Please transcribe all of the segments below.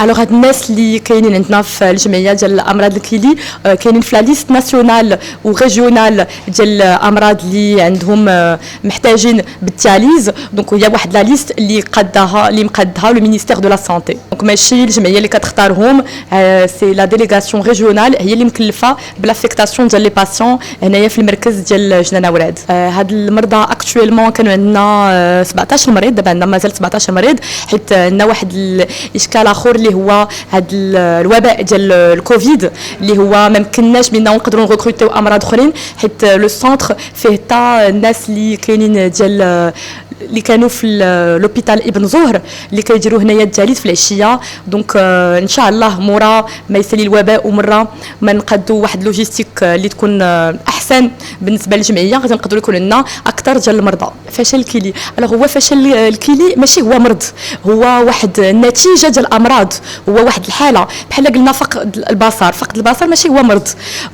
الوغ هاد الناس اللي كاينين عندنا في الجمعيه ديال الامراض الكلي كاينين في لا ليست ناسيونال وريجيونال ديال الامراض اللي عندهم محتاجين بالتاليز. دونك هي واحد لا ليست اللي مقادها لو مينيستير دو لا سانتي. دونك ماشي الجمعيه اللي كتختارهم، سي لا ديليغاسيون ريجيونال هي اللي مكلفه بالافيكتاسيون ديال لي باسيون هنايا في المركز ديال جنانه وراد. هاد المرضى اكطويلمون كانوا عندنا 17 مريض، دابا عندنا مازال 17 مريض، حيت عندنا واحد الاشكال اخر اللي هو هاد الوباء ديال الكوفيد اللي هو ما مكناش بينا نقدروا نغوكروتيو امراض اخرين، حيت لو سونتر فيه حتى الناس اللي كاينين ديال اللي كانوا في لوبيتال ابن زهر اللي كيديروا هنايا الدياليز في العشيه. دونك ان شاء الله مورا ما يسالي الوباء ومره ما نقادوا واحد لوجيستيك اللي تكون احسن بالنسبه للجمعيه، غادي نقدروا يكون لنا اكثر ديال المرضى. فشل الكلي هو فشل الكلي ماشي هو مرض، هو واحد النتيجه ديال الامراض، هو واحد الحاله بحال قلنا فقد البصر. فقد البصر ماشي هو مرض،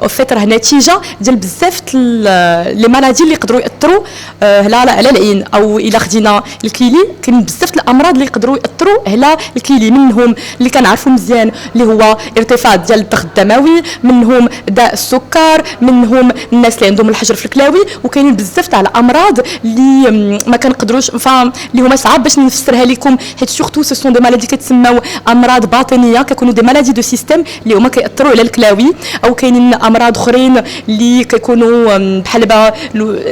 فيت راه نتيجه ديال بزاف لي مالادي اللي يقدروا ياثروا على العين. او الا خدينا الكلي كاين بزاف الامراض اللي يقدروا ياثروا على الكلي، منهم اللي كنعرفوا مزيان اللي هو ارتفاع ديال الضغط الدموي، منهم داء السكر، منهم الناس اللي عندهم الحجر في الكلاوي، وكاينين بزاف تاع الامراض اللي ما كنقدروش اللي هما صعاب باش نفسرها لكم، حيت سورتو سو سون دي مالادي كتسموا امراض باطنيه، كيكونوا دي مالادي دو سيستيم اللي هما كياثروا على الكلاوي. او كاينين امراض اخرين اللي كيكونوا بحال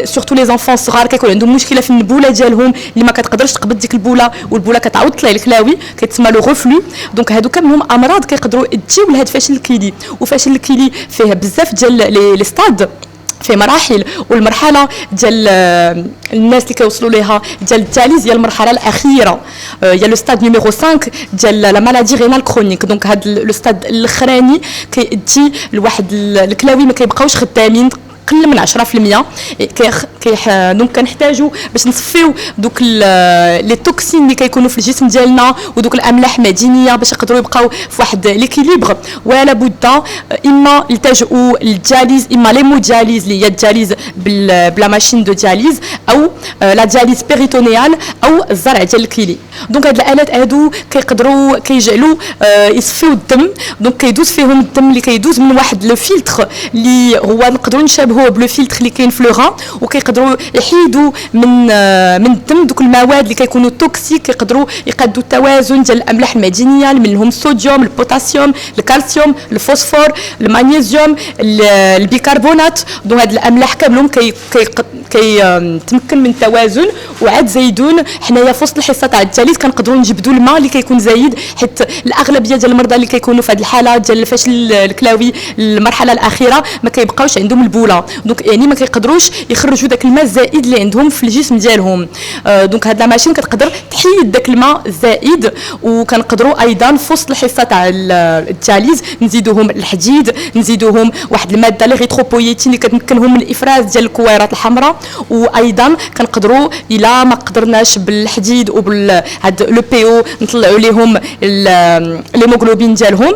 سورتو لي زونفون صغار كيكون عندهم مشكله في النبوله ديالهم اللي ما كتقدرش تقبض ديك البوله، والبوله كتعاود تطلع الكلاوي كيتسمى لو غوفلو. دونك هادو كاملهم امراض كيقدروا يجيو لهاد فشل الكلي. وفشل الكلي فيه بزاف ديال لي ستاد، في مراحل، والمرحله ديال الناس اللي كيوصلوا ليها ديال الدياليز هي المرحله الاخيره، هي لو ستاد نيميرو 5 ديال لا مالادي رينال كرونيك. دونك هاد لو ستاد الاخراني كيدي لواحد الكلاوي ما كيبقاوش خدامين قل من 10%. دونك كنحتاجوا باش نصفيو دوك لي توكسين اللي كيكونوا في الجسم ديالنا ودوك الاملاح المعدنيه باش يقدروا يبقاو في واحد ليكيليبر. ولا بد اما يلتجؤوا للدياليز، اما ليمودياليز اللي هي الدياليز بلا ماشين دو دياليز، او لا دياليز بيريتونيال، او الزرع ديال الكلي. دونك هاد الالات هادو كيقدروا كيجعلوا يصفيو الدم. دونك كيدوز فيهم الدم اللي كيدوز من واحد لو فلتر اللي هو نقدروا نشابهوه بلو فلتر اللي كاين في لو، وكيقدروا يحيدوا من الدم دوك المواد اللي كيكونوا توكسيك، كيقدروا يقادوا التوازن ديال الاملاح المعدنيه، منهم الصوديوم، البوتاسيوم، الكالسيوم، الفوسفور، المغنيسيوم، البيكربونات. دونك هاد الاملاح كاملهم تمكن من التوازن. وعاد زايدون حنايا في وسط الحصه تاع الدياليز كنقدروا نجبدوا الماء اللي كيكون زايد، حيت الاغلبيه ديال المرضى اللي كيكونوا في هذه الحاله ديال الفشل الكلاوي المرحله الاخيره ما كيبقاوش عندهم البوله. دونك يعني ما كيقدروش يخرجوا داك الماء الزائد اللي عندهم في الجسم ديالهم. دونك هاد لا ماشين كتقدر تحيد داك الماء الزائد. وكنقدروا ايضا في وسط الحصه تاع الدياليز نزيدوهم الحديد، نزيدوهم واحد الماده اللي ريتروبويتين اللي كتمكنهم من الافراز ديال الكويرات الحمراء. وايضا كنقدروا الا ما قدرناش بالحديد هاد لو بي او نطلعوا لهم الهيموغلوبين ديالهم،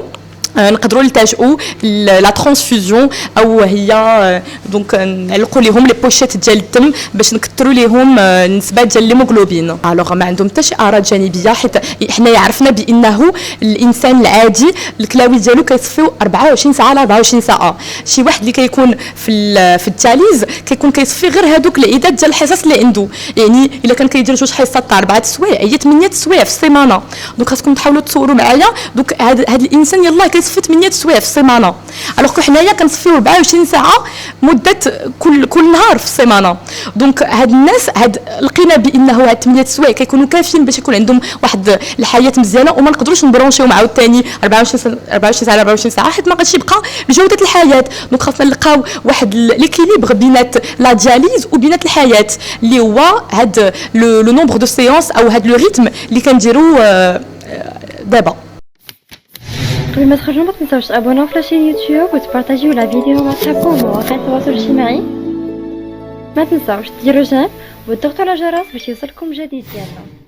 نقدروا نلتجؤوا لا ترانسفوزيون، او هي دونك نعلقوا لهم لي بوشيت ديال الدم باش نكثروا لهم النسبه ديال الهيموغلوبين. الوغ ما عندهم حتى شي اعراض جانبيه، حيت حنا عرفنا بانه الانسان العادي الكلاوي ديالو كيصفيو 24 ساعه على 24 ساعه. شي واحد اللي كيكون في الدياليز كيكون كيصفي غير هذوك العدد ديال الحصص اللي عنده، يعني الا كان كيدير جوج حصات تاع 4 سوايع هي 8 سوايع في السيمانه. دونك خاصكم تحاولوا تصوروا معايا دوك هذا الانسان يلاه كيصفي 8 سوايع في السيمانه، الوغ حنايا كنصفيو 24 ساعه مده كل نهار في السيمانه. دونك هاد الناس لقينا بانه هاد 8 سوايع كيكونوا كافيين باش يكون عندهم واحد الحياه مزيانه، وما نقدروش نبرونشيو مع عاوتاني 24 ساعه 24 ساعه، حيت ما غاديش يبقى بجوده الحياه. دونك خاصنا نلقاو واحد ليكيليبر بينات لا دياليز وبينات الحياه اللي هو هاد لو نومبر دو سيونس او هاد لو ريتم اللي كنديروا دابا. قبل ما تخرجوا ما تنساوش تابوناو في لاشين يوتيوب وتبارطاجيو لا فيديو مع صحابكم ومواقع التواصل الاجتماعي. ما تنساوش ديروا جيم وتضغطوا على الجرس باش يوصلكم جديد ديالنا.